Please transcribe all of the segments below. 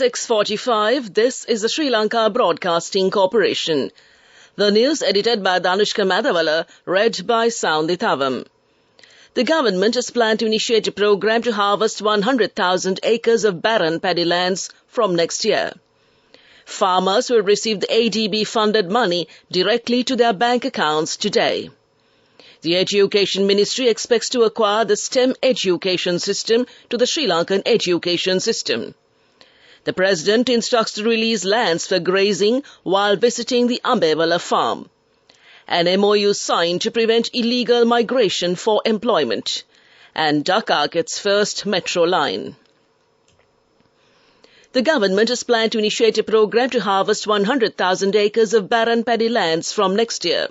6:45, this is the Sri Lanka Broadcasting Corporation. The news edited by Danushka Madhavala, read by Soundithavam. The government has planned to initiate a program to harvest 100,000 acres of barren paddy lands from next year. Farmers will receive the ADB-funded money directly to their bank accounts today. The Education Ministry expects to acquire the STEM education system to the Sri Lankan education system. The President instructs to release lands for grazing while visiting the Ambewala farm. An MOU signed to prevent illegal migration for employment. And Dhaka gets first metro line. The government has planned to initiate a program to harvest 100,000 acres of barren paddy lands from next year.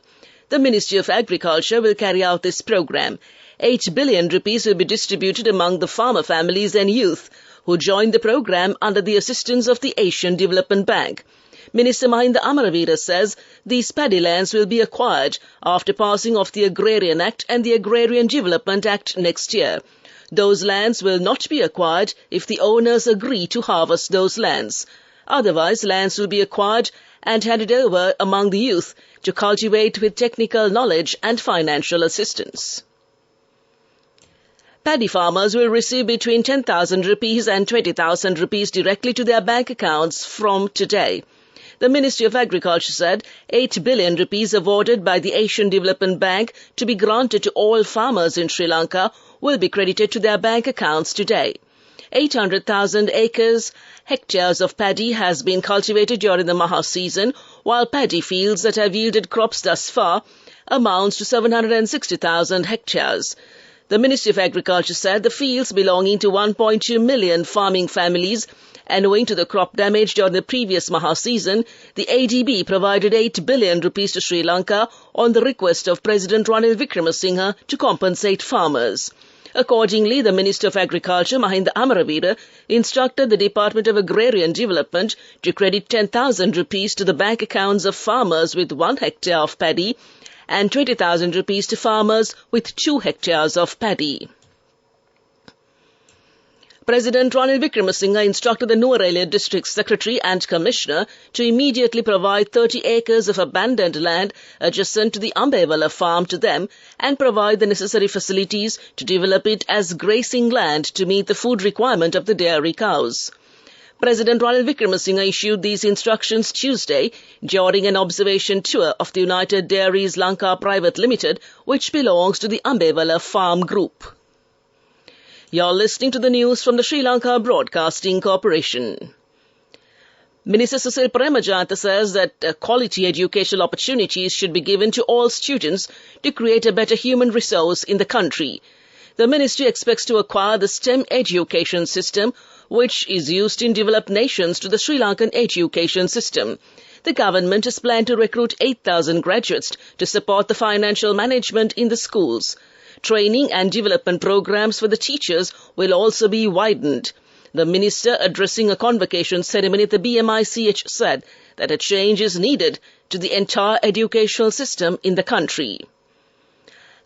The Ministry of Agriculture will carry out this program. 8 billion rupees will be distributed among the farmer families and youth who joined the program under the assistance of the Asian Development Bank. Minister Mahinda Amaraveera says these paddy lands will be acquired after passing of the Agrarian Act and the Agrarian Development Act next year. Those lands will not be acquired if the owners agree to harvest those lands. Otherwise, lands will be acquired and handed over among the youth to cultivate with technical knowledge and financial assistance. Paddy farmers will receive between 10,000 rupees and 20,000 rupees directly to their bank accounts from today. The Ministry of Agriculture said 8 billion rupees awarded by the Asian Development Bank to be granted to all farmers in Sri Lanka will be credited to their bank accounts today. 800,000 hectares of paddy has been cultivated during the Maha season, while paddy fields that have yielded crops thus far amounts to 760,000 hectares. The Ministry of Agriculture said the fields belonging to 1.2 million farming families and owing to the crop damage during the previous Maha season, the ADB provided 8 billion rupees to Sri Lanka on the request of President Ranil Wickremesinghe to compensate farmers. Accordingly, the Minister of Agriculture, Mahinda Amaraveera, instructed the Department of Agrarian Development to credit 10,000 rupees to the bank accounts of farmers with 1 hectare of paddy and 20,000 rupees to farmers with 2 hectares of paddy. President Ranil Wickremesinghe instructed the Nuwara District Secretary and Commissioner to immediately provide 30 acres of abandoned land adjacent to the Ambewala farm to them and provide the necessary facilities to develop it as grazing land to meet the food requirement of the dairy cows. President Ranil Wickremesinghe issued these instructions Tuesday during an observation tour of the United Dairies Lanka Private Limited, which belongs to the Ambewala Farm Group. You're listening to the news from the Sri Lanka Broadcasting Corporation. Minister Susil Premajayantha says that quality educational opportunities should be given to all students to create a better human resource in the country. The ministry expects to acquire the STEM education system, which is used in developed nations, to the Sri Lankan education system. The government has planned to recruit 8,000 graduates to support the financial management in the schools. Training and development programs for the teachers will also be widened. The minister, addressing a convocation ceremony at the BMICH, said that a change is needed to the entire educational system in the country.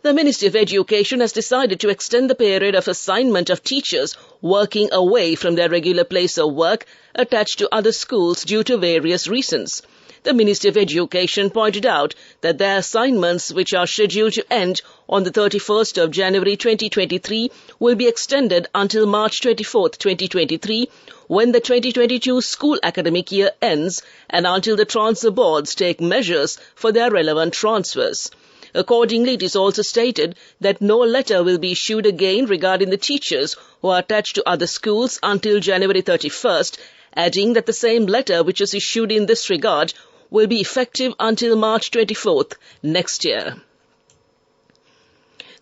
The Ministry of Education has decided to extend the period of assignment of teachers working away from their regular place of work attached to other schools due to various reasons. The Ministry of Education pointed out that their assignments, which are scheduled to end on the 31st of January 2023, will be extended until March 24th, 2023, when the 2022 school academic year ends, and until the transfer boards take measures for their relevant transfers. Accordingly, it is also stated that no letter will be issued again regarding the teachers who are attached to other schools until January 31st, adding that the same letter which is issued in this regard will be effective until March 24th next year.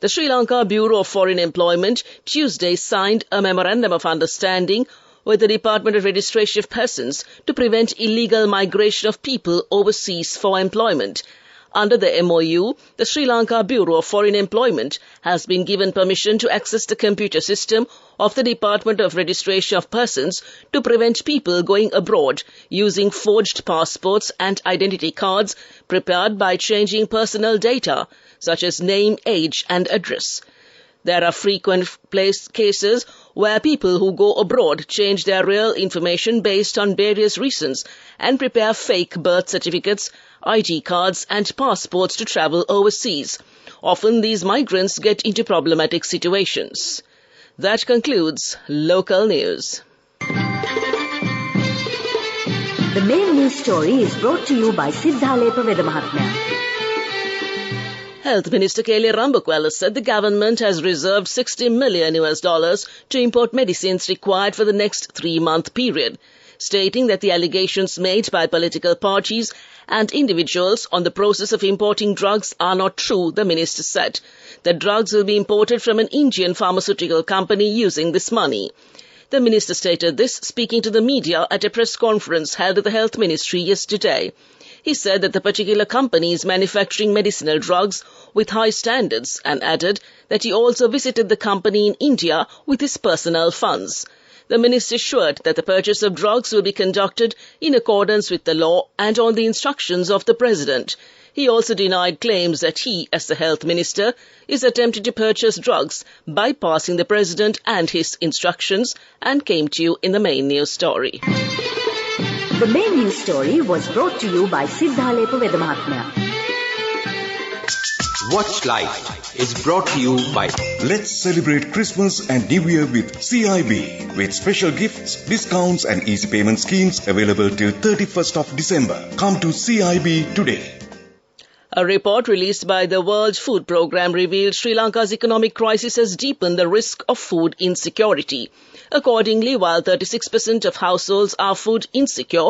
The Sri Lanka Bureau of Foreign Employment Tuesday signed a Memorandum of Understanding with the Department of Registration of Persons to prevent illegal migration of people overseas for employment. Under the MOU, the Sri Lanka Bureau of Foreign Employment has been given permission to access the computer system of the Department of Registration of Persons to prevent people going abroad using forged passports and identity cards prepared by changing personal data, such as name, age and address. There are frequent cases where people who go abroad change their real information based on various reasons and prepare fake birth certificates, ID cards and passports to travel overseas. Often these migrants get into problematic situations. That concludes local news. The main news story is brought to you by Siddhalepa Vedamahatmya. Health Minister Kelly Rambukwala said the government has reserved $60 million to import medicines required for the next 3-month period, stating that the allegations made by political parties and individuals on the process of importing drugs are not true. The minister said that drugs will be imported from an Indian pharmaceutical company using this money. The minister stated this speaking to the media at a press conference held at the Health Ministry yesterday. He said that the particular company is manufacturing medicinal drugs with high standards and added that he also visited the company in India with his personal funds. The minister assured that the purchase of drugs will be conducted in accordance with the law and on the instructions of the President. He also denied claims that he, as the Health Minister, is attempting to purchase drugs bypassing the President and his instructions, and came to you in the main news story. The main news story was brought to you by Siddhalepa Vedamahatmya. Watch Life is brought to you by Let's celebrate Christmas and New Year with CIB, with special gifts, discounts and easy payment schemes available till 31st of December. Come to CIB today. A report released by the World Food Programme revealed Sri Lanka's economic crisis has deepened the risk of food insecurity. Accordingly, while 36% of households are food insecure,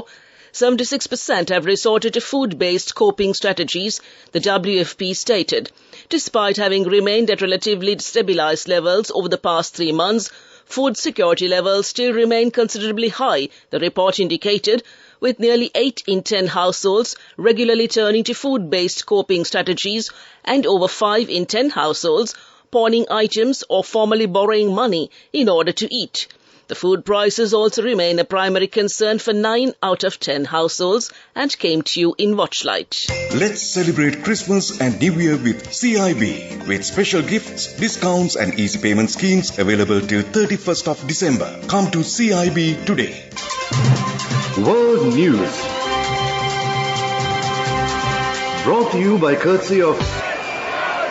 76% have resorted to food-based coping strategies, the WFP stated. Despite having remained at relatively stabilized levels over the past 3 months, food security levels still remain considerably high, the report indicated, with nearly 8 in 10 households regularly turning to food-based coping strategies and over 5 in 10 households pawning items or formally borrowing money in order to eat. The food prices also remain a primary concern for 9 out of 10 households and came to you in Watchlight. Let's celebrate Christmas and New Year with CIB, with special gifts, discounts and easy payment schemes available till 31st of December. Come to CIB today. World News, brought to you by courtesy of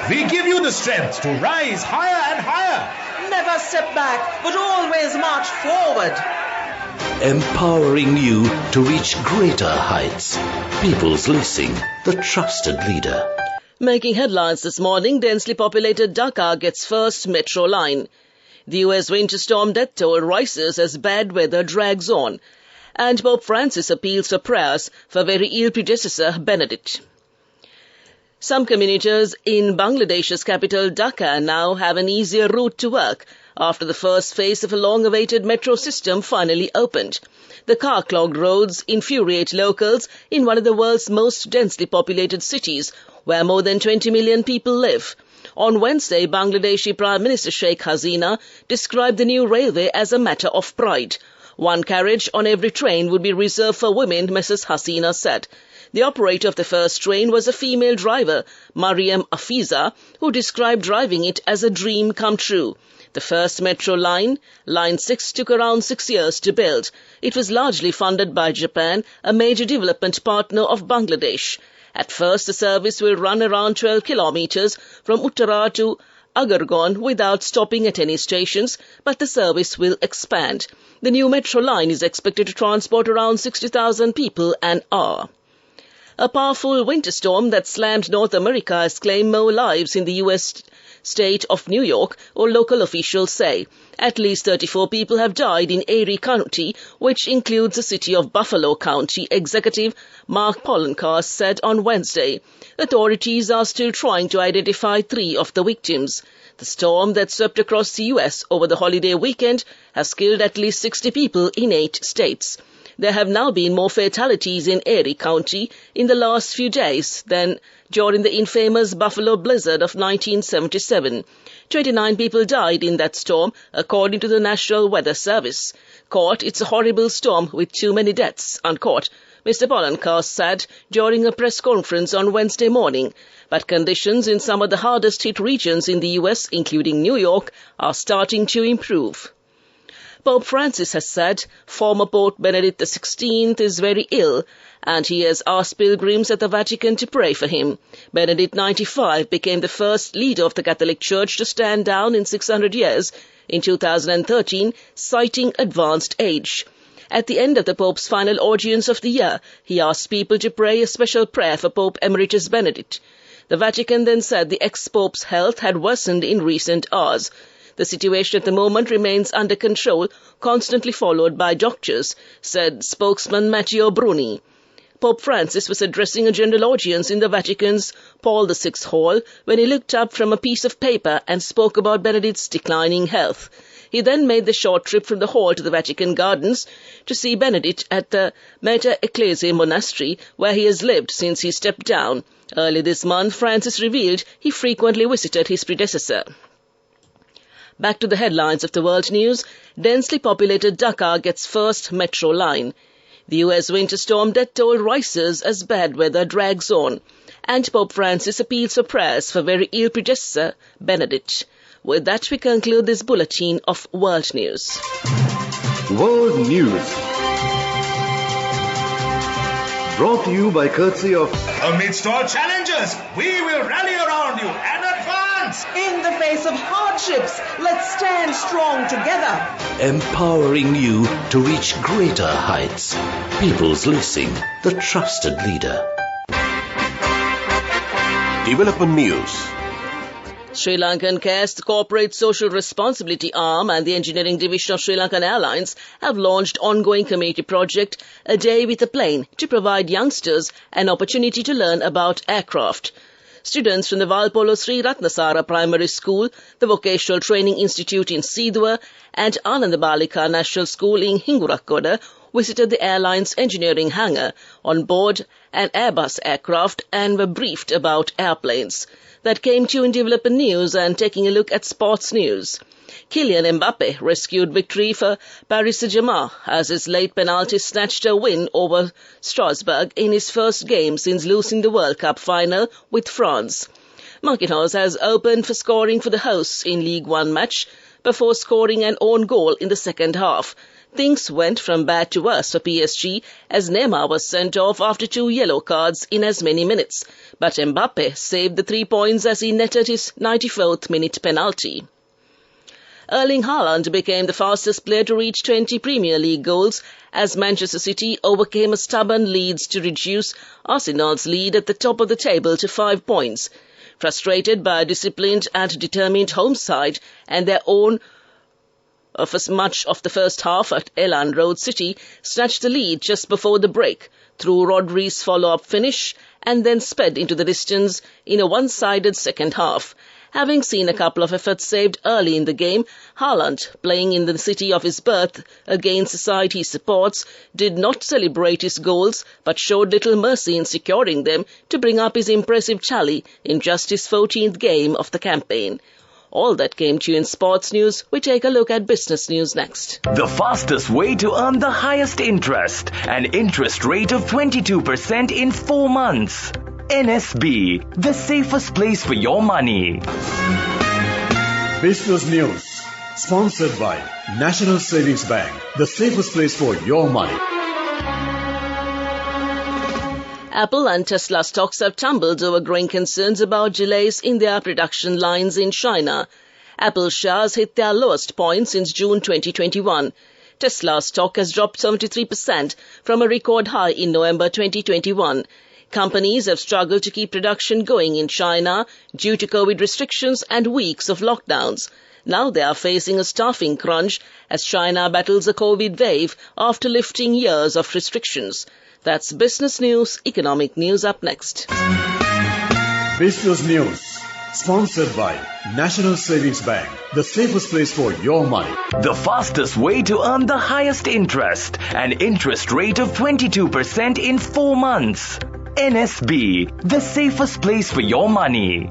We give you the strength to rise higher and higher. Never step back, but always march forward. Empowering you to reach greater heights. People's Leasing, the trusted leader. Making headlines this morning, densely populated Dhaka gets first metro line. The US winter storm death toll rises as bad weather drags on. And Pope Francis appeals for prayers for very ill predecessor Benedict. Some commuters in Bangladesh's capital Dhaka now have an easier route to work after the first phase of a long-awaited metro system finally opened. The car-clogged roads infuriate locals in one of the world's most densely populated cities, where more than 20 million people live. On Wednesday, Bangladeshi Prime Minister Sheikh Hasina described the new railway as a matter of pride. One carriage on every train would be reserved for women, Mrs. Hasina said. The operator of the first train was a female driver, Mariam Afiza, who described driving it as a dream come true. The first metro line, Line 6, took around 6 years to build. It was largely funded by Japan, a major development partner of Bangladesh. At first, the service will run around 12 kilometers from Uttara to Agargaon without stopping at any stations, but the service will expand. The new metro line is expected to transport around 60,000 people an hour. A powerful winter storm that slammed North America has claimed more lives in the U.S. state of New York, or local officials say. At least 34 people have died in Erie County, which includes the city of Buffalo County. Executive Mark Poloncarz said on Wednesday. Authorities are still trying to identify 3 of the victims. The storm that swept across the U.S. over the holiday weekend has killed at least 60 people in 8 states. There have now been more fatalities in Erie County in the last few days than during the infamous Buffalo blizzard of 1977. 29 people died in that storm, according to the National Weather Service. Quote, "It's a horrible storm with too many deaths," unquote, Mr. Polanka said during a press conference on Wednesday morning, but conditions in some of the hardest-hit regions in the US, including New York, are starting to improve. Pope Francis has said former Pope Benedict XVI is very ill, and he has asked pilgrims at the Vatican to pray for him. Benedict, 95, became the first leader of the Catholic Church to stand down in 600 years in 2013, citing advanced age. At the end of the Pope's final audience of the year, he asked people to pray a special prayer for Pope Emeritus Benedict. The Vatican then said the ex-Pope's health had worsened in recent hours. The situation at the moment remains under control, constantly followed by doctors, said spokesman Matteo Bruni. Pope Francis was addressing a general audience in the Vatican's Paul VI Hall when he looked up from a piece of paper and spoke about Benedict's declining health. He then made the short trip from the hall to the Vatican Gardens to see Benedict at the Mater Ecclesiae Monastery, where he has lived since he stepped down. Early this month, Francis revealed he frequently visited his predecessor. Back to the headlines of the world news. Densely populated Dhaka gets first metro line. The US winter storm death toll rises as bad weather drags on. And Pope Francis appeals for prayers for very ill predecessor Benedict. With that, we conclude this bulletin of world news. World News. Brought to you by courtesy of... Amidst all challenges, we will rally around you and advance. In the face of hardships, let's stand strong together. Empowering you to reach greater heights. People's Leasing, the trusted leader. Development News. Sri Lankan Care's corporate social responsibility arm and the engineering division of Sri Lankan Airlines have launched ongoing community project A Day with a Plane to provide youngsters an opportunity to learn about aircraft. Students from the Valpolo Sri Ratnasara Primary School, the Vocational Training Institute in Sidua and Anandabalika National School in Hingurakoda visited the airline's engineering hangar on board an Airbus aircraft and were briefed about airplanes. That came to you in Development News, and taking a look at sports news. Kylian Mbappe rescued victory for Paris Saint-Germain as his late penalty snatched a win over Strasbourg in his first game since losing the World Cup final with France. Marquinhos has opened for scoring for the hosts in League One match before scoring an own goal in the second half. Things went from bad to worse for PSG as Neymar was sent off after 2 yellow cards in as many minutes. But Mbappe saved the 3 points as he netted his 94th minute penalty. Erling Haaland became the fastest player to reach 20 Premier League goals as Manchester City overcame a stubborn Leeds to reduce Arsenal's lead at the top of the table to 5 points. Frustrated by a disciplined and determined home side and their own of as much of the first half at Elland Road, City snatched the lead just before the break through Rodri's follow-up finish and then sped into the distance in a one-sided second half. Having seen a couple of efforts saved early in the game, Haaland, playing in the city of his birth against the side he supports, did not celebrate his goals but showed little mercy in securing them to bring up his impressive tally in just his 14th game of the campaign. All that came to you in sports news. We take a look at business news next. The fastest way to earn the highest interest. An interest rate of 22% in 4 months. NSB, the safest place for your money. Business News. Sponsored by National Savings Bank, the safest place for your money. Apple and Tesla stocks have tumbled over growing concerns about delays in their production lines in China. Apple shares hit their lowest point since June 2021. Tesla stock has dropped 73% from a record high in November 2021. Companies have struggled to keep production going in China due to COVID restrictions and weeks of lockdowns. Now they are facing a staffing crunch as China battles a COVID wave after lifting years of restrictions. That's business news. Economic news up next. Business News. Sponsored by National Savings Bank, the safest place for your money. The fastest way to earn the highest interest. An interest rate of 22% in 4 months. NSB, the safest place for your money.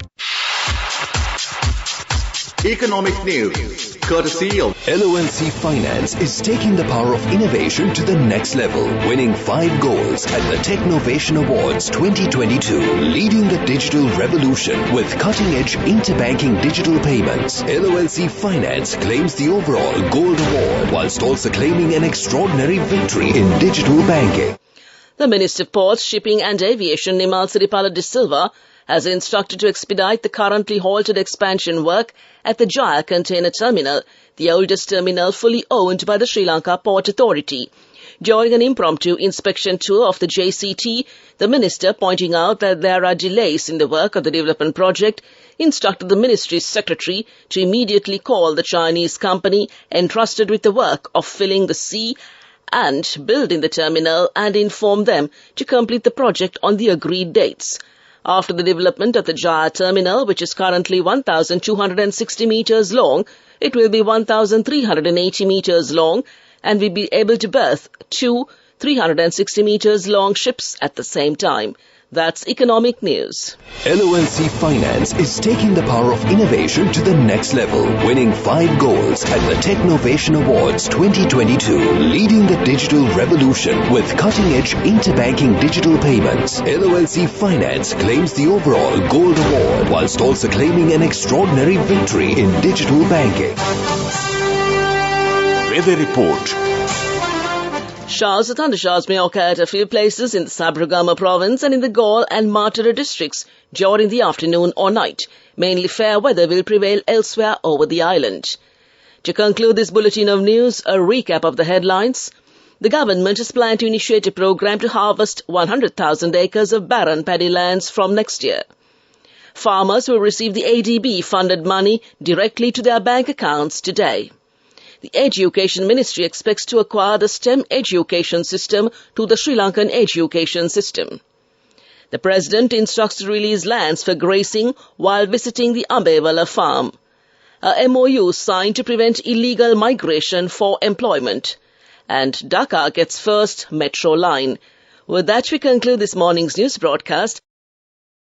Economic news, courtesy of LONC Finance is taking the power of innovation to the next level, winning 5 golds at the Technovation Awards 2022, leading the digital revolution with cutting-edge interbanking digital payments. LONC Finance claims the overall gold award whilst also claiming an extraordinary victory in digital banking. The Minister of Ports, Shipping and Aviation, Nimal Siripala de Silva, has instructed to expedite the currently halted expansion work at the Jaya Container Terminal, the oldest terminal fully owned by the Sri Lanka Port Authority. During an impromptu inspection tour of the JCT, the Minister, pointing out that there are delays in the work of the development project, instructed the Ministry's Secretary to immediately call the Chinese company entrusted with the work of filling the sea and building the terminal and inform them to complete the project on the agreed dates. After the development of the Jaya terminal, which is currently 1,260 meters long, it will be 1,380 meters long and will be able to berth 2 360 meters long ships at the same time. That's economic news. LONC Finance is taking the power of innovation to the next level, winning 5 golds at the Technovation Awards 2022, leading the digital revolution with cutting-edge interbanking digital payments. LONC Finance claims the overall gold award whilst also claiming an extraordinary victory in digital banking. Weather report. Showers or thundershowers may occur at a few places in the Sabragama province and in the Galle and Matara districts during the afternoon or night. Mainly fair weather will prevail elsewhere over the island. To conclude this bulletin of news, a recap of the headlines. The government is planning to initiate a program to harvest 100,000 acres of barren paddy lands from next year. Farmers will receive the ADB-funded money directly to their bank accounts today. The Education Ministry expects to acquire the STEM education system to the Sri Lankan education system. The President instructs to release lands for grazing while visiting the Ambewala farm. A MOU signed to prevent illegal migration for employment. And Dhaka gets first metro line. With that, we conclude this morning's news broadcast.